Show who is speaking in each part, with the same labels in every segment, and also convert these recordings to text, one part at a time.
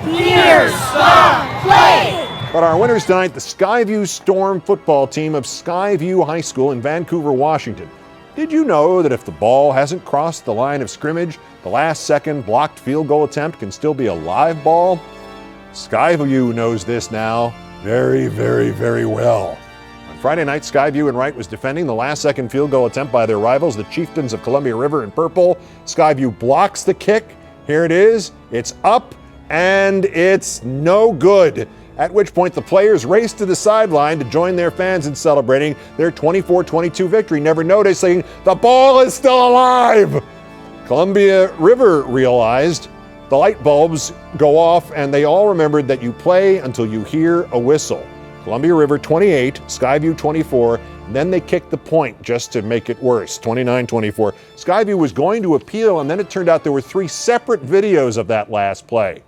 Speaker 1: Here's Stop Play!
Speaker 2: But our winners tonight, the Skyview Storm football team of Skyview High School in Vancouver, Washington. Did you know that if the ball hasn't crossed the line of scrimmage, the last-second blocked field goal attempt can still be a live ball? Skyview knows this now very, very, very well. On Friday night, Skyview and Wright was defending the last-second field goal attempt by their rivals, the Chieftains of Columbia River in purple. Skyview blocks the kick. Here it is. It's up, and it's no good. At which point the players race to the sideline to join their fans in celebrating their 24-22 victory, never noticing the ball is still alive. Columbia River realized the light bulbs go off, and they all remembered that you play until you hear a whistle. Columbia River 28, Skyview 24, and then they kicked the point just to make it worse, 29-24. Skyview was going to appeal, and then it turned out there were 3 separate videos of that last play.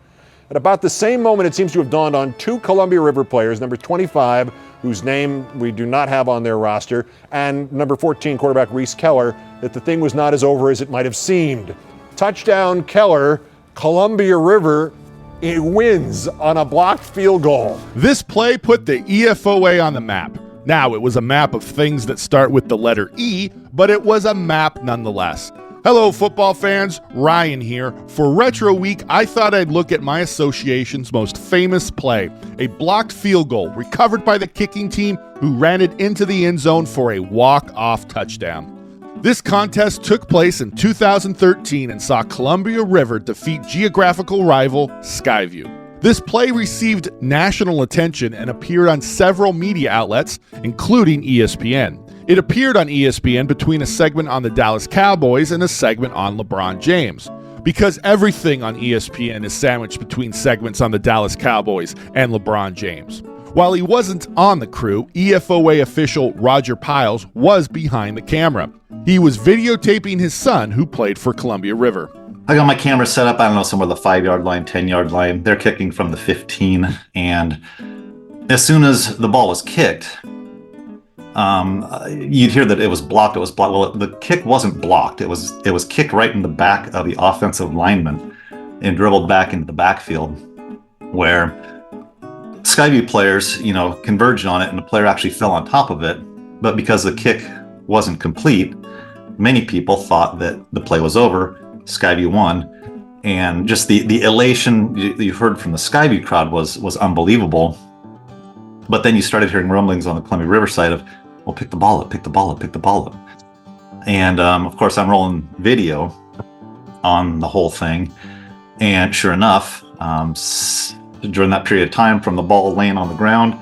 Speaker 2: At about the same moment, it seems to have dawned on 2 Columbia River players, number 25, whose name we do not have on their roster, and number 14, quarterback Reese Keller, that the thing was not as over as it might have seemed. Touchdown Keller, Columbia River, it wins on a blocked field goal.
Speaker 3: This play put the EFOA on the map. Now, it was a map of things that start with the letter E, but it was a map nonetheless. Hello, football fans. Ryan here. For Retro Week, I thought I'd look at my association's most famous play, a blocked field goal recovered by the kicking team who ran it into the end zone for a walk-off touchdown. This contest took place in 2013 and saw Columbia River defeat geographical rival Skyview. This play received national attention and appeared on several media outlets, including ESPN. It appeared on ESPN between a segment on the Dallas Cowboys and a segment on LeBron James. Because everything on ESPN is sandwiched between segments on the Dallas Cowboys and LeBron James. While he wasn't on the crew, EFOA official Roger Piles was behind the camera. He was videotaping his son, who played for Columbia River.
Speaker 4: I got my camera set up, I don't know, somewhere the 5-yard line, 10-yard line. They're kicking from the 15, and as soon as the ball was kicked, you'd hear that it was blocked. It was blocked. Well, the kick wasn't blocked. It was kicked right in the back of the offensive lineman and dribbled back into the backfield, where Skyview players, converged on it, and the player actually fell on top of it. But because the kick wasn't complete, many people thought that the play was over. Skyview won, and just the elation you heard from the Skyview crowd was unbelievable. But then you started hearing rumblings on the Columbia River side of, well, pick the ball up, pick the ball up, pick the ball up. And of course, I'm rolling video on the whole thing. And sure enough, during that period of time, from the ball laying on the ground,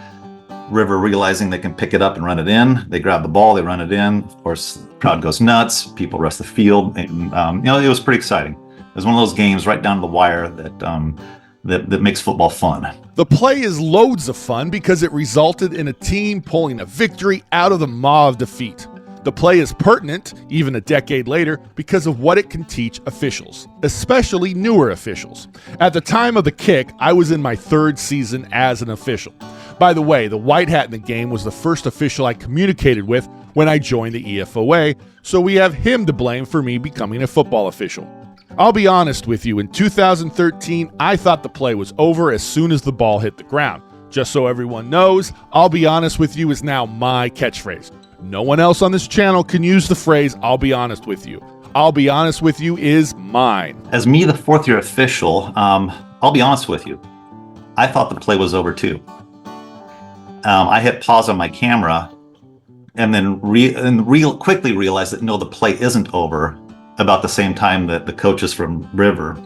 Speaker 4: River realizing they can pick it up and run it in, they grab the ball, they run it in. Of course, the crowd goes nuts, people rush the field. And, it was pretty exciting. It was one of those games right down to the wire that makes football fun.
Speaker 3: The play is loads of fun because it resulted in a team pulling a victory out of the maw of defeat. The play is pertinent, even a decade later, because of what it can teach officials, especially newer officials. At the time of the kick, I was in my 3rd season as an official. By the way, the white hat in the game was the first official I communicated with when I joined the EFOA, so we have him to blame for me becoming a football official. I'll be honest with you, in 2013, I thought the play was over as soon as the ball hit the ground. Just so everyone knows, I'll be honest with you is now my catchphrase. No one else on this channel can use the phrase, I'll be honest with you. I'll be honest with you is mine.
Speaker 4: As me, the 4th-year official, I'll be honest with you. I thought the play was over too. I hit pause on my camera and then quickly realized that no, the play isn't over. About the same time that the coaches from River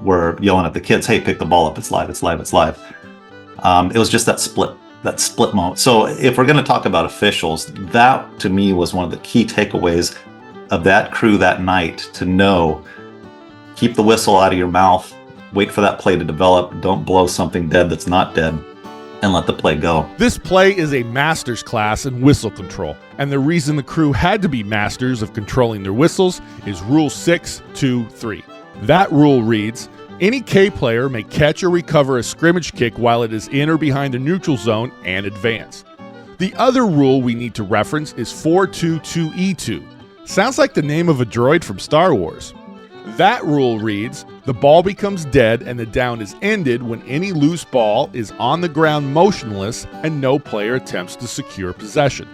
Speaker 4: were yelling at the kids, hey, pick the ball up, it's live, it's live, it's live. It was just that split moment. So if we're going to talk about officials, that to me was one of the key takeaways of that crew that night, to know, keep the whistle out of your mouth, wait for that play to develop, don't blow something dead that's not dead, and let the play go.
Speaker 3: This play is a master's class in whistle control, and the reason the crew had to be masters of controlling their whistles is Rule 623. That rule reads, any K player may catch or recover a scrimmage kick while it is in or behind the neutral zone and advance. The other rule we need to reference is 422E2. Sounds like the name of a droid from Star Wars. That rule reads, the ball becomes dead and the down is ended when any loose ball is on the ground motionless and no player attempts to secure possession.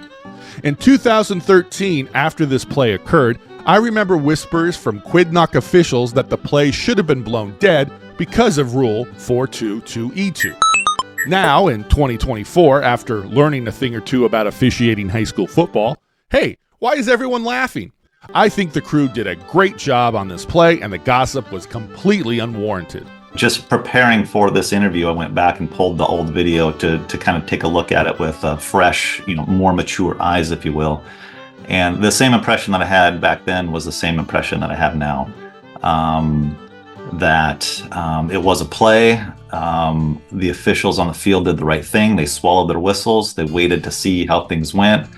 Speaker 3: In 2013, after this play occurred, I remember whispers from Quidnock officials that the play should have been blown dead because of Rule 422E2. Now, in 2024, after learning a thing or two about officiating high school football, hey, why is everyone laughing? I think the crew did a great job on this play, and the gossip was completely unwarranted.
Speaker 4: Just preparing for this interview, I went back and pulled the old video to kind of take a look at it with fresh, more mature eyes, if you will. And the same impression that I had back then was the same impression that I have now. It was a play. The officials on the field did the right thing. They swallowed their whistles. They waited to see how things went.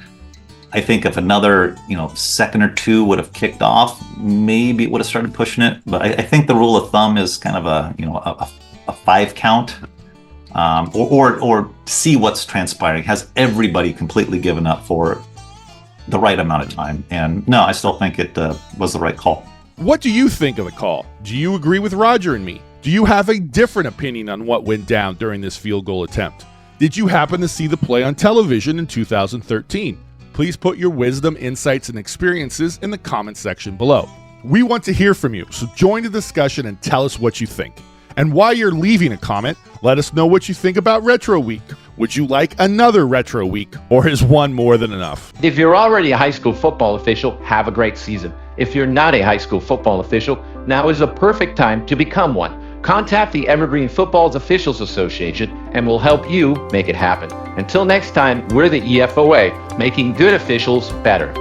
Speaker 4: I think if another, second or two would have kicked off, maybe it would have started pushing it. But I think the rule of thumb is kind of a 5 count, or see what's transpiring. Has everybody completely given up for the right amount of time? And no, I still think it was the right call.
Speaker 3: What do you think of the call? Do you agree with Roger and me? Do you have a different opinion on what went down during this field goal attempt? Did you happen to see the play on television in 2013? Please put your wisdom, insights, and experiences in the comments section below. We want to hear from you, so join the discussion and tell us what you think. And while you're leaving a comment, let us know what you think about Retro Week. Would you like another Retro Week, or is one more than enough?
Speaker 5: If you're already a high school football official, have a great season. If you're not a high school football official, now is a perfect time to become one. Contact the Evergreen Football's Officials Association and we'll help you make it happen. Until next time, we're the EFOA, making good officials better.